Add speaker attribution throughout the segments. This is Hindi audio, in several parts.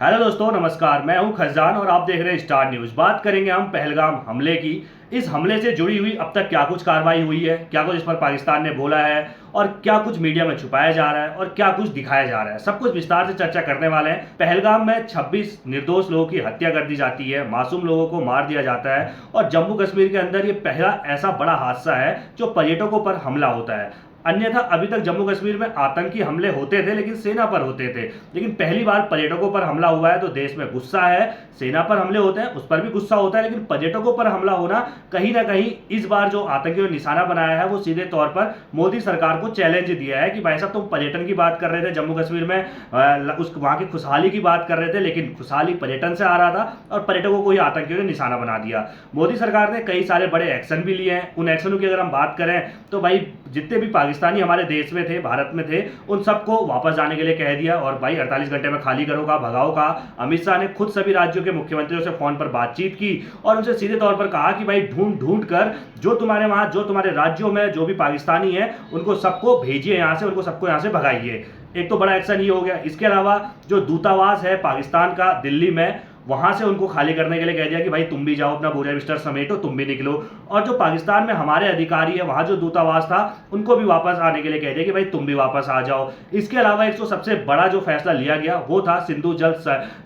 Speaker 1: हेलो दोस्तों, नमस्कार। मैं हूं खजान और आप देख रहे हैं स्टार न्यूज। बात करेंगे हम पहलगाम हमले की। इस हमले से जुड़ी हुई अब तक क्या कुछ कार्रवाई हुई है, क्या कुछ इस पर पाकिस्तान ने बोला है और क्या कुछ मीडिया में छुपाया जा रहा है और क्या कुछ दिखाया जा रहा है, सब कुछ विस्तार से चर्चा करने वाले हैं। पहलगाम में 26 निर्दोष लोगों की हत्या कर दी जाती है, मासूम लोगों को मार दिया जाता है और जम्मू कश्मीर के अंदर ये पहला ऐसा बड़ा हादसा है जो पर्यटकों पर हमला होता है। अन्यथा अभी तक जम्मू कश्मीर में आतंकी हमले होते थे लेकिन सेना पर होते थे, लेकिन पहली बार पर्यटकों पर हमला हुआ है तो देश में गुस्सा है। सेना पर हमले होते हैं उस पर भी गुस्सा होता है, लेकिन पर्यटकों पर हमला होना कहीं ना कहीं इस बार जो आतंकियों ने निशाना बनाया है वो सीधे तौर पर मोदी सरकार को चैलेंज दिया है कि भाई साहब तुम पर्यटन की बात कर रहे थे जम्मू कश्मीर में, उस वहां की खुशहाली की बात कर रहे थे, लेकिन खुशहाली पर्यटन से आ रहा था और पर्यटकों को ही आतंकियों ने निशाना बना दिया। मोदी सरकार ने कई सारे बड़े एक्शन भी लिए हैं। उन एक्शनों की अगर हम बात करें तो भाई जितने भी पाकिस्तानी हमारे देश में थे, भारत में थे, उन सबको वापस जाने के लिए कह दिया और भाई 48 घंटे में खाली करो का, भगाओ का। अमित शाह ने खुद सभी राज्यों के मुख्यमंत्रियों से फोन पर बातचीत की और उनसे सीधे तौर पर कहा कि भाई ढूंढ ढूंढ कर जो तुम्हारे वहां, जो तुम्हारे राज्यों में जो भी पाकिस्तानी है उनको सबको भेजिए यहां से, उनको सबको यहां से भगाइए। एक तो बड़ा एक्शन ये हो गया। इसके अलावा जो दूतावास है पाकिस्तान का दिल्ली में, वहां से उनको खाली करने के लिए कह दिया कि भाई तुम भी जाओ, अपना बोरिया बिस्तर समेटो, तुम भी निकलो। और जो पाकिस्तान में हमारे अधिकारी है, वहां जो दूतावास था, उनको भी वापस आने के लिए कह दिया कि भाई तुम भी वापस आ जाओ। इसके अलावा एक तो सबसे बड़ा जो फैसला लिया गया वो था सिंधु जल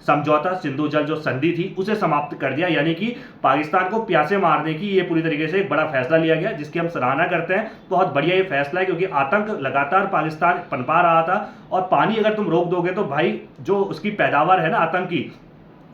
Speaker 1: समझौता, सिंधु जल जो संधि थी उसे समाप्त कर दिया, यानी कि पाकिस्तान को प्यासे मारने की ये पूरी तरीके से एक बड़ा फैसला लिया गया, जिसकी हम सराहना करते हैं। बहुत बढ़िया ये फैसला है, क्योंकि आतंक लगातार पाकिस्तान पनपा रहा था और पानी अगर तुम रोक दोगे तो भाई जो उसकी पैदावार है ना आतंक की,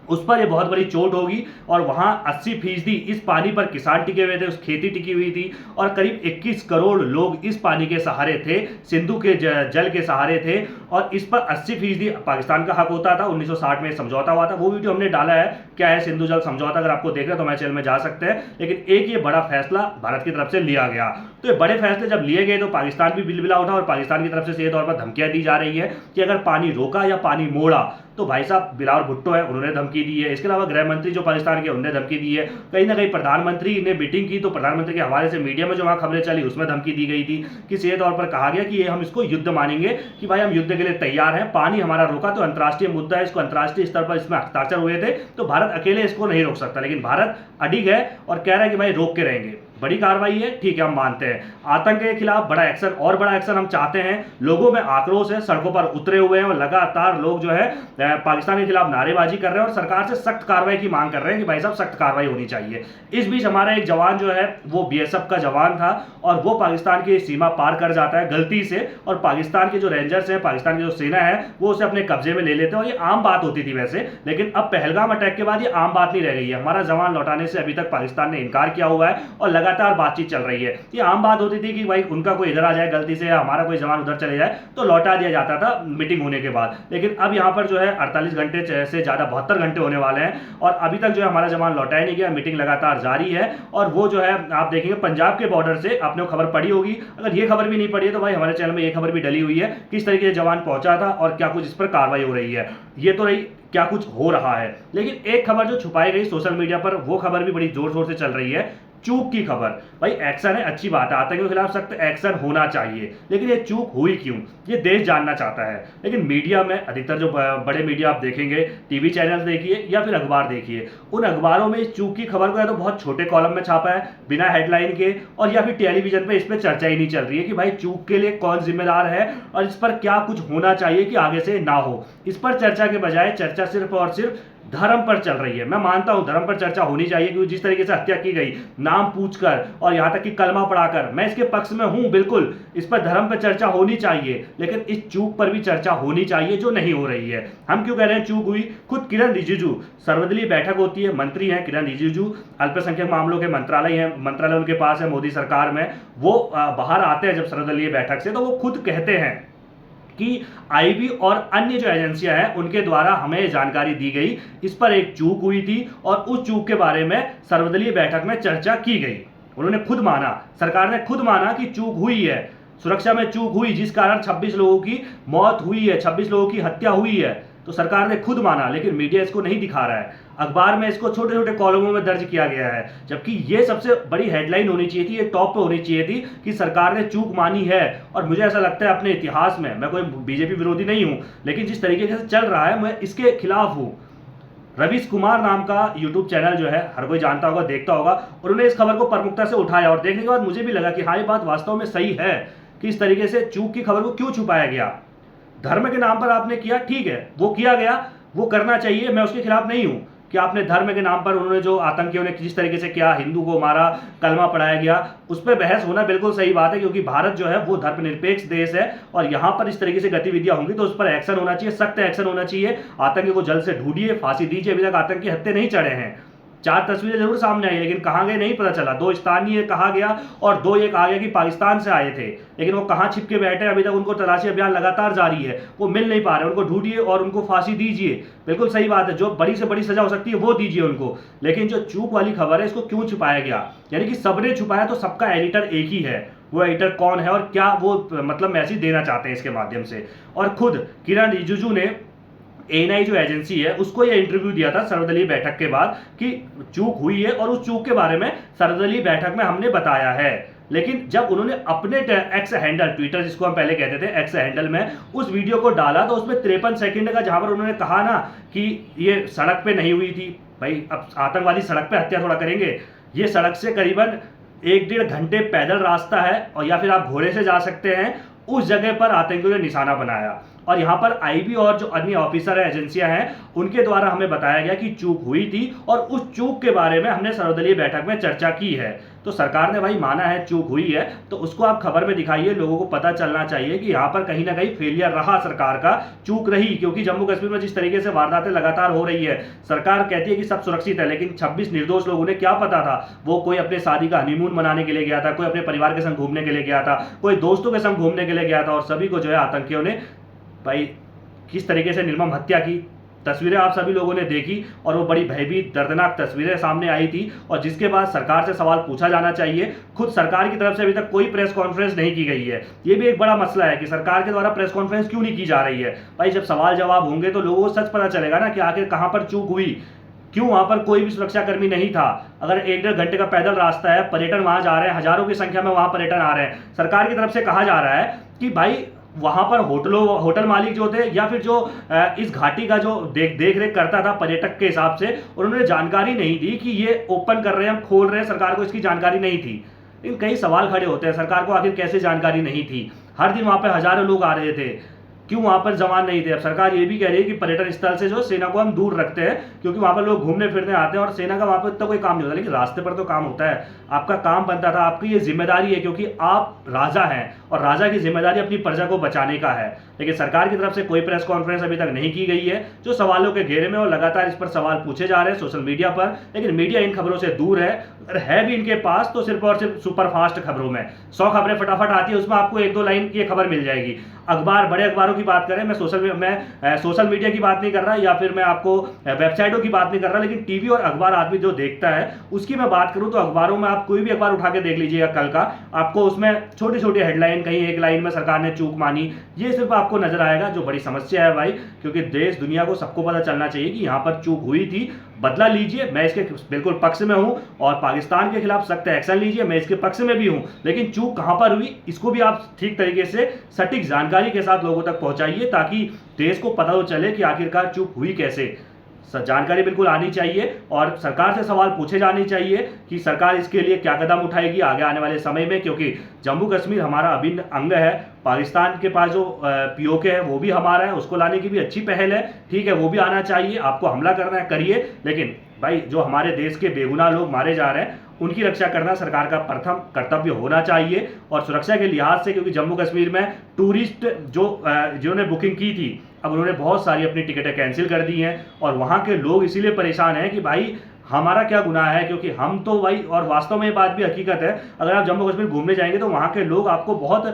Speaker 1: उस पर ये बहुत बड़ी चोट होगी। और वहां 80% इस पानी पर किसान टिके हुए थे, उस खेती टिकी हुई थी और करीब 21 करोड़ लोग इस पानी के सहारे थे, सिंधु के जल के सहारे थे और इस पर 80% पाकिस्तान का हक होता था। 1960 में समझौता हुआ था, वो वीडियो हमने डाला है, क्या है सिंधु जल समझौता, अगर आपको देखना तो हमारे चैनल में जा सकते हैं। लेकिन एक ये बड़ा फैसला भारत की तरफ से लिया गया। तो ये बड़े फैसले जब लिए गए तो पाकिस्तान भी बिलबिला उठा और पाकिस्तान की तरफ से सीधे तौर पर धमकियां दी जा रही है कि अगर पानी रोका या पानी मोड़ा तो भाई साहब बिलावल भुट्टो है, उन्होंने धमकी दी है। इसके अलावा गृह मंत्री जो पाकिस्तान के, उन्होंने धमकी दी है। कहीं ना कहीं प्रधानमंत्री ने मीटिंग की तो प्रधानमंत्री के हवाले से मीडिया में जो वहां खबरें चली उसमें धमकी दी गई थी कि सीधे तौर पर कहा गया कि ये हम इसको युद्ध मानेंगे, कि भाई हम युद्ध के लिए तैयार हैं। पानी हमारा रोका तो अंतर्राष्ट्रीय मुद्दा है, इसको अंतर्राष्ट्रीय स्तर पर इसमें हस्ताक्षर हुए थे, तो भारत अकेले इसको नहीं रोक सकता। लेकिन भारत अडिग है और कह रहा है कि भाई रोक के रहेंगे। बड़ी कार्रवाई है, ठीक है, हम मानते हैं। आतंक के खिलाफ बड़ा एक्शन, और बड़ा एक्शन हम चाहते हैं। लोगों में आक्रोश है, सड़कों पर उतरे हुए हैं और लगातार लोग जो है पाकिस्तान के खिलाफ नारेबाजी कर रहे हैं और सरकार से सख्त कार्रवाई की मांग कर रहे हैं कि भाई साहब सख्त कार्रवाई होनी चाहिए। इस बीच हमारा एक जवान जो है वो बीएसएफ का जवान था और वो पाकिस्तान की सीमा पार कर जाता है गलती से, और पाकिस्तान के जो रेंजर्स हैं, पाकिस्तान की जो सेना है, वो उसे अपने कब्जे में ले लेते हैं। और ये आम बात होती थी वैसे, लेकिन अब पहलगाम अटैक के बाद ये आम बात नहीं रह गई है। हमारा जवान लौटाने से अभी तक पाकिस्तान ने इनकार किया हुआ है और लगातार बातचीत चल रही है। ये आम बात होती थी कि भाई उनका कोई इधर आ जाए गलती से या हमारा कोई जवान उधर चले जाए तो लौटा दिया जाता था मीटिंग होने के बाद। लेकिन अब यहाँ पर जो है 48 घंटे से ज्यादा 72 घंटे होने वाले हैं और अभी तक जो है हमारा जवान लौटाया नहीं गया। मीटिंग लगातार जारी है और वो जो है आप देखेंगे पंजाब के बॉर्डर से, आपने खबर पढ़ी होगी, अगर ये खबर भी नहीं पड़ी है तो भाई हमारे चैनल में ये खबर भी डली हुई है, किस तरीके से जवान पहुंचा था और क्या कुछ इस पर कार्रवाई हो रही है। ये तो रही क्या कुछ हो रहा है, लेकिन एक खबर जो छुपाई गई सोशल मीडिया पर, वो खबर भी बड़ी जोर शोर से चल रही है। चूक की खबर। भाई एक्शन है, अच्छी बात है, आतंकियों के खिलाफ सख्त एक्शन होना चाहिए, लेकिन ये चूक हुई क्यों, ये देश जानना चाहता है। लेकिन मीडिया में अधिकतर जो बड़े मीडिया आप देखेंगे, टीवी चैनल देखिए या फिर अखबार देखिए, उन अखबारों में इस चूक की खबर को या तो बहुत छोटे कॉलम में छापा है बिना हेडलाइन के, और या फिर टेलीविजन पे इस पर चर्चा ही नहीं चल रही है कि भाई चूक के लिए कौन जिम्मेदार है और इस पर क्या कुछ होना चाहिए कि आगे से ना हो। इस पर चर्चा के बजाय चर्चा सिर्फ और सिर्फ धर्म पर चल रही है। मैं मानता हूं धर्म पर चर्चा होनी चाहिए, क्योंकि जिस तरीके से हत्या की गई, नाम पूछकर और यहां तक कि कलमा पढ़ाकर, मैं इसके पक्ष में हूं, बिल्कुल इस पर धर्म पर चर्चा होनी चाहिए, लेकिन इस चूक पर भी चर्चा होनी चाहिए जो नहीं हो रही है। हम क्यों कह रहे हैं चूक हुई? खुद किरण रिजिजू, सर्वदलीय बैठक होती है, मंत्री हैं किरण रिजिजू, अल्पसंख्यक मामलों के मंत्रालय उनके पास है मोदी सरकार में, वो बाहर आते हैं जब सर्वदलीय बैठक से, तो वो खुद कहते हैं कि आईबी और अन्य जो एजेंसियां हैं उनके द्वारा हमें जानकारी दी गई, इस पर एक चूक हुई थी और उस चूक के बारे में सर्वदलीय बैठक में चर्चा की गई। उन्होंने खुद माना, सरकार ने खुद माना कि चूक हुई है, सुरक्षा में चूक हुई, जिस कारण 26 लोगों की मौत हुई है, 26 लोगों की हत्या हुई है। तो सरकार ने खुद माना, लेकिन मीडिया इसको नहीं दिखा रहा है। अखबार में इसको छोटे छोटे कॉलमों में दर्ज किया गया है, जबकि ये सबसे बड़ी हेडलाइन होनी चाहिए थी, ये टॉप पे होनी चाहिए थी कि सरकार ने चूक मानी है। और मुझे ऐसा लगता है अपने इतिहास में, मैं कोई बीजेपी विरोधी नहीं हूं, लेकिन जिस तरीके से चल रहा है मैं इसके खिलाफ हूं। रवीश कुमार नाम का यूट्यूब चैनल जो है, हर कोई जानता होगा, देखता होगा, उन्होंने इस खबर को प्रमुखता से उठाया और देखने के बाद मुझे भी लगा कि हाँ, ये बात वास्तव में सही है कि इस तरीके से चूक की खबर को क्यों छुपाया गया। धर्म के नाम पर आपने किया, ठीक है, वो किया गया, वो करना चाहिए, मैं उसके खिलाफ नहीं हूं कि आपने धर्म के नाम पर उन्होंने जो आतंकियों ने जिस तरीके से किया, हिंदू को मारा, कलमा पढ़ाया गया, उस पर बहस होना बिल्कुल सही बात है, क्योंकि भारत जो है वो धर्मनिरपेक्ष देश है और यहां पर इस तरीके से गतिविधियां होंगी तो उस पर एक्शन होना चाहिए, सख्त एक्शन होना चाहिए। आतंकी को जल्द से ढूंढिए, फांसी दीजिए। अभी तक आतंकी हत्या नहीं चढ़े हैं। 4 तस्वीरें जरूर सामने आई, लेकिन कहां गए नहीं पता चला। 2 स्थानीय कहा गया और 2 ये कहा गया कि पाकिस्तान से आए थे, लेकिन वो कहां छिप के बैठे, अभी तक उनको तलाशी अभियान लगातार जारी है, वो मिल नहीं पा रहे। उनको ढूंढिए और उनको फांसी दीजिए, बिल्कुल सही बात है, जो बड़ी से बड़ी सजा हो सकती है वो दीजिए उनको। लेकिन जो चूक वाली खबर है, इसको क्यों छुपाया गया? यानी कि सबने छुपाया तो सबका एडिटर एक ही है। वो एडिटर कौन है और क्या वो मतलब मैसेज देना चाहते हैं इसके माध्यम से? और खुद किरण रिजिजू ने एएनआई जो एजेंसी है उसको ये इंटरव्यू दिया था सर्वदलीय बैठक के बाद कि चूक हुई है और उस चूक के बारे में सर्वदलीय बैठक में हमने बताया है। लेकिन जब उन्होंने अपने एक्स हैंडल, ट्विटर जिसको हम पहले कहते थे, एक्स हैंडल में उस वीडियो को डाला तो उसमें 53 सेकंड का, जहां पर उन्होंने कहा ना कि ये सड़क पे नहीं हुई थी। भाई, अब आतंकवादी सड़क पे हत्या थोड़ा करेंगे? ये सड़क से करीबन 1-1.5 घंटे पैदल रास्ता है, और या फिर आप घोड़े से जा सकते हैं। उस जगह पर आतंकियों ने निशाना बनाया और यहाँ पर आईबी और जो अन्य ऑफिसर है, एजेंसियां हैं, उनके द्वारा हमें बताया गया कि चूक हुई थी और उस चूक के बारे में हमने सर्वदलीय बैठक में चर्चा की है। तो सरकार ने भाई माना है चूक हुई है, तो उसको आप खबर में दिखाइए। लोगों को पता चलना चाहिए कि यहाँ पर कहीं ना कहीं फेलियर रहा सरकार का, चूक रही। क्योंकि जम्मू कश्मीर में जिस तरीके से वारदातें लगातार हो रही है, सरकार कहती है कि सब सुरक्षित है, लेकिन 26 निर्दोष लोगों ने क्या पता था, वो कोई अपने शादी का हनीमून मनाने के लिए गया था, कोई अपने परिवार के संग घूमने के लिए गया था, कोई दोस्तों के संग घूमने के लिए गया था, और सभी को जो है आतंकियों ने भाई किस तरीके से निर्मम हत्या की। तस्वीरें आप सभी लोगों ने देखी और वो बड़ी भयभीत दर्दनाक तस्वीरें सामने आई थी, और जिसके बाद सरकार से सवाल पूछा जाना चाहिए। खुद सरकार की तरफ से अभी तक कोई प्रेस कॉन्फ्रेंस नहीं की गई है। ये भी एक बड़ा मसला है कि सरकार के द्वारा प्रेस कॉन्फ्रेंस क्यों नहीं की जा रही है। भाई, जब सवाल जवाब होंगे तो लोगों को सच पता चलेगा ना कि आखिर कहां पर चूक हुई, क्यों वहां पर कोई भी सुरक्षाकर्मी नहीं था। अगर 1-1.5 घंटे का पैदल रास्ता है, पर्यटन वहां जा रहे हैं, हजारों की संख्या में वहां पर्यटन आ रहे हैं, सरकार की तरफ से कहा जा रहा है कि भाई वहां पर होटल मालिक जो थे या फिर जो इस घाटी का जो देख रेख करता था पर्यटक के हिसाब से, उन्होंने जानकारी नहीं दी कि ये ओपन कर रहे हैं, हम खोल रहे हैं, सरकार को इसकी जानकारी नहीं थी। इन कई सवाल खड़े होते हैं, सरकार को आखिर कैसे जानकारी नहीं थी? हर दिन वहां पर हजारों लोग आ रहे थे, क्यों वहां पर जवान नहीं थे? अब सरकार ये भी कह रही है कि पर्यटन स्थल से जो सेना को हम दूर रखते हैं, क्योंकि वहां पर लोग घूमने फिरने आते हैं और सेना का वहां पर इतना कोई काम नहीं होता। लेकिन रास्ते पर तो काम होता है, आपका काम बनता था, आपकी ये जिम्मेदारी है, क्योंकि आप राजा हैं और राजा की जिम्मेदारी अपनी प्रजा को बचाने का है। लेकिन सरकार की तरफ से कोई प्रेस कॉन्फ्रेंस अभी तक नहीं की गई है, जो सवालों के घेरे में, और लगातार इस पर सवाल पूछे जा रहे हैं सोशल मीडिया पर। लेकिन मीडिया इन खबरों से दूर है, अगर है भी इनके पास तो सिर्फ और सिर्फ सुपरफास्ट खबरों में। 100 खबरें फटाफट आती है, उसमें आपको 1-2 लाइन की खबर मिल जाएगी। अखबार, बड़े अखबारों की बात करें, मैं सोशल मीडिया की बात नहीं कर रहा, या फिर मैं आपको वेबसाइटों की बात नहीं कर रहा, लेकिन टीवी और अखबार आदमी जो देखता है उसकी मैं बात करूं तो अखबारों में आप कोई भी अखबार उठा के देख लीजिएगा कल का, आपको उसमें छोटी छोटी हेडलाइन, कहीं एक लाइन में सरकार ने चूक मानी, ये सिर्फ आपको नजर आएगा, जो बड़ी समस्या है भाई। क्योंकि देश दुनिया को सबको पता चलना चाहिए कि यहां पर चूक हुई थी, बदला लीजिए, मैं इसके बिल्कुल पक्ष में हूं, और पाकिस्तान के खिलाफ सख्त एक्शन लीजिए, मैं इसके पक्ष में भी हूं। लेकिन चूक कहां पर हुई, इसको भी आप ठीक तरीके से सटीक जानकारी के साथ लोगों तक पहुंचाइए, ताकि देश को पता तो चले कि आखिरकार चूक हुई कैसे। जानकारी बिल्कुल आनी चाहिए और सरकार से सवाल पूछे जाने चाहिए कि सरकार इसके लिए क्या कदम उठाएगी आगे आने वाले समय में, क्योंकि जम्मू कश्मीर हमारा अभिन्न अंग है। पाकिस्तान के पास जो पीओके है वो भी हमारा है, उसको लाने की भी अच्छी पहल है, ठीक है, वो भी आना चाहिए। आपको हमला करना है, करिए, लेकिन भाई जो हमारे देश के बेगुनाह लोग मारे जा रहे हैं उनकी रक्षा करना सरकार का प्रथम कर्तव्य होना चाहिए। और सुरक्षा के लिहाज से, क्योंकि जम्मू कश्मीर में टूरिस्ट जिन्होंने बुकिंग की थी, अब उन्होंने बहुत सारी अपनी टिकटें कैंसिल कर दी हैं, और वहाँ के लोग इसीलिए परेशान हैं कि भाई हमारा क्या गुनाह है, क्योंकि हम तो भाई, और वास्तव में ये बात भी हकीकत है, अगर आप जम्मू कश्मीर घूमने जाएंगे तो वहाँ के लोग आपको बहुत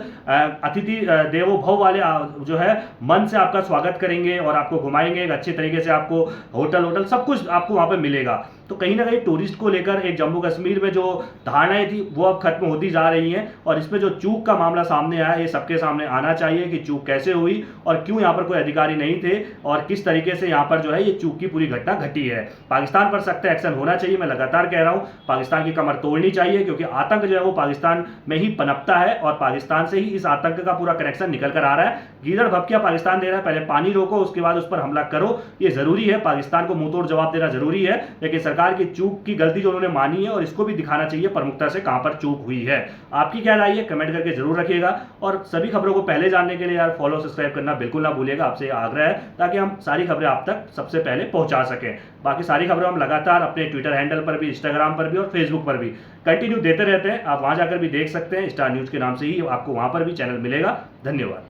Speaker 1: अतिथि देवो भव वाले जो है मन से आपका स्वागत करेंगे और आपको घुमाएंगे एक अच्छे तरीके से, आपको होटल सब कुछ आपको वहाँ पर मिलेगा। तो कहीं ना कहीं टूरिस्ट को लेकर एक जम्मू कश्मीर में जो धारणाएं थी वो अब खत्म होती जा रही हैं, और इसमें जो चूक का मामला सामने आया ये सबके सामने आना चाहिए कि चूक कैसे हुई और क्यों यहाँ पर कोई अधिकारी नहीं थे और किस तरीके से यहाँ पर जो है ये चूक की पूरी घटना घटी है। पाकिस्तान पर सख्त एक्शन होना चाहिए, मैं लगातार कह रहा हूँ, पाकिस्तान की कमर तोड़नी चाहिए, क्योंकि आतंक जो है वो पाकिस्तान में ही पनपता है और पाकिस्तान से ही इस आतंक का पूरा कनेक्शन निकल कर आ रहा है। गीदड़ भपकिया पाकिस्तान दे रहा है, पहले पानी रोको उसके बाद उस पर हमला करो, ये जरूरी है, पाकिस्तान को मुंहतोड़ जवाब देना जरूरी है। लेकिन सरकार की चूक की गलती जो उन्होंने मानी है और इसको भी दिखाना चाहिए प्रमुखता से कहां पर चूक हुई है। आपकी क्या राय है कमेंट करके जरूर रखिएगा, और सभी खबरों को पहले जानने के लिए यार फॉलो सब्सक्राइब करना बिल्कुल ना भूलिएगा, आपसे आग्रह है, ताकि हम सारी खबरें आप तक सबसे पहले पहुंचा सकें। बाकी सारी खबरें हम लगातार अपने ट्विटर हैंडल पर भी, इंस्टाग्राम पर भी और फेसबुक पर भी कंटिन्यू देते रहते हैं, आप वहां जाकर भी देख सकते हैं, स्टार न्यूज के नाम से ही आपको वहां पर भी चैनल मिलेगा। धन्यवाद।